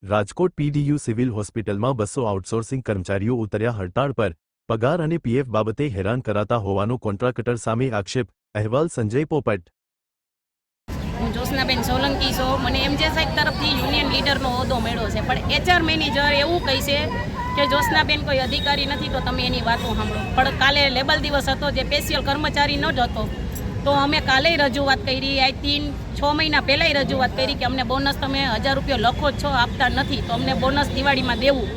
Rajkot PDU civil હોસ્પિટલમાં 200 outsourcing કર્મચારીઓ ઉતર્યા હડતાળ પર। પગાર અને પીએફ બાબતે હેરાન કરાતા હોવાનો કોન્ટ્રાક્ટર સામે આક્ષેપ। અહેવાલ સંજય પોપટ। હું જોશનાબેન સોલંકી છું। મને એમજેસાઇક તરફથી યુનિયન લીડરનો હોદ્દો મળ્યો છે, પણ એચઆર મેનેજર એવું કહે છે કે જોશનાબેન કોઈ અધિકારી નથી, તો તમે એની વાતો સાંભળો। પણ કાલે લેબલ દિવસ હતો, જે સ્પેશિયલ કર્મચારી ન જ હતો, તો અમે કાલે રજૂઆત કરી। આ 6 મહિના પહેલાં રજૂઆત કરી કે અમને બોનસ તમે 1000 રૂપિયા લખો છો, આપતા નથી, તો અમને બોનસ દિવાળીમાં દેવું।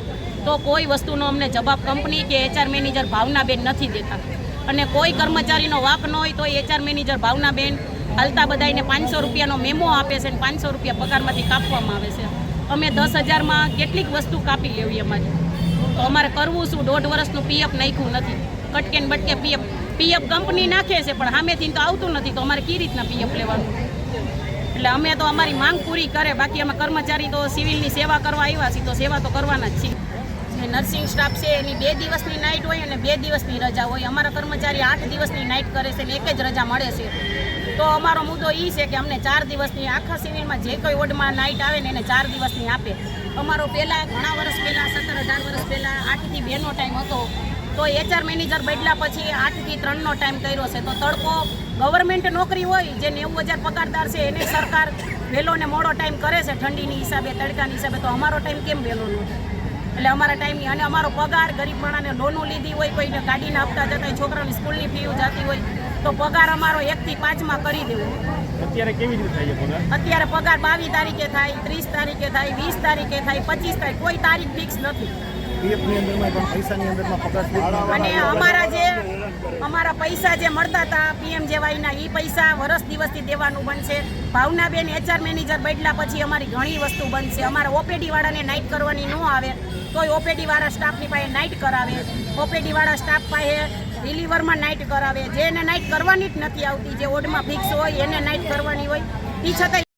તો કોઈ વસ્તુનો અમને જવાબ કંપની કે એચઆર મેનેજર ભાવનાબેન નથી દેતા, અને કોઈ કર્મચારીનો વાક ન હોય તો એચઆર મેનેજર ભાવનાબેન હાલતા બધાને 500 રૂપિયાનો મેમો આપે છે, અને 500 રૂપિયા પગારમાંથી કાપવામાં આવે છે। અમે 10,000માં કેટલીક વસ્તુ કાપી લેવી અમારી, તો અમારે કરવું શું? 1.5 વર્ષનું પીએફ નાખ્યું નથી, કટકે ને બટકે પીએફ કંપની નાખે છે, પણ સામેથી તો આવતું નથી, તો અમારે કઈ રીતના પીએફ લેવાનું? એટલે અમે તો અમારી માંગ પૂરી કરે, બાકી અમે કર્મચારી તો સિવિલની સેવા કરવા આવ્યા છીએ, તો સેવા તો કરવાના જ છીએ। નર્સિંગ સ્ટાફ છે એની 2 દિવસની નાઇટ હોય અને 2 દિવસની રજા હોય। અમારા કર્મચારી 8 દિવસની નાઇટ કરે છે ને 1 જ રજા મળે છે। તો અમારો મુદ્દો એ છે કે અમને 4 દિવસની આખા સિવિલમાં જે કોઈ વોર્ડમાં નાઇટ આવે ને એને 4 દિવસની આપે। અમારો પહેલાં ઘણા વર્ષ પહેલાં 17-18 વર્ષ પહેલાં 8 થી 2નો ટાઈમ હતો, તો એચઆર મેનેજર બદલ્યા પછી 8 થી 3નો ટાઈમ કર્યો છે। તો તડકો ગવર્મેન્ટ નોકરી હોય, જે 90,000 પગારદાર છે, એને સરકાર વહેલો ને મોડો ટાઈમ કરે છે ઠંડીની હિસાબે, તડકાની હિસાબે, તો અમારો ટાઈમ કેમ વહેલો ન થાય? એટલે અમારા ટાઈમની, અને અમારો પગાર ગરીબ માણસને લોનો લીધી હોય, કોઈને ગાડીને આપતા જતા, છોકરાની સ્કૂલની ફી જતી હોય, તો પગાર અમારો 1 થી 5માં કરી દેવો। અત્યારે કેવી રીતે થાય છે પગાર? અત્યારે પગાર 22 તારીખે થાય, 30 તારીખે થાય, 20 તારીખે થાય, 25 તારીખ, કોઈ તારીખ ફિક્સ નથી। પીએફની અંદરમાં પણ પૈસાની અંદરમાં પગાર, અને અમારા પૈસા જે મળતા હતા પીએમજેવાયના, એ પૈસા વર્ષ દિવસથી દેવાનું બનશે। ભાવનાબેન એચઆર મેનેજર બદલ્યા પછી અમારી ઘણી વસ્તુ બનશે। અમારા ઓપીડી વાળાને નાઇટ કરવાની ન આવે, તોય ઓપીડી વાળા સ્ટાફની પાસે નાઇટ કરાવે, ઓપીડી વાળા સ્ટાફ પાસે રિલીવરમાં નાઇટ કરાવે। જેને નાઇટ કરવાની જ નથી આવતી, જે વોર્ડમાં ફિક્સ હોય એને નાઇટ કરવાની હોય, એ છતાંય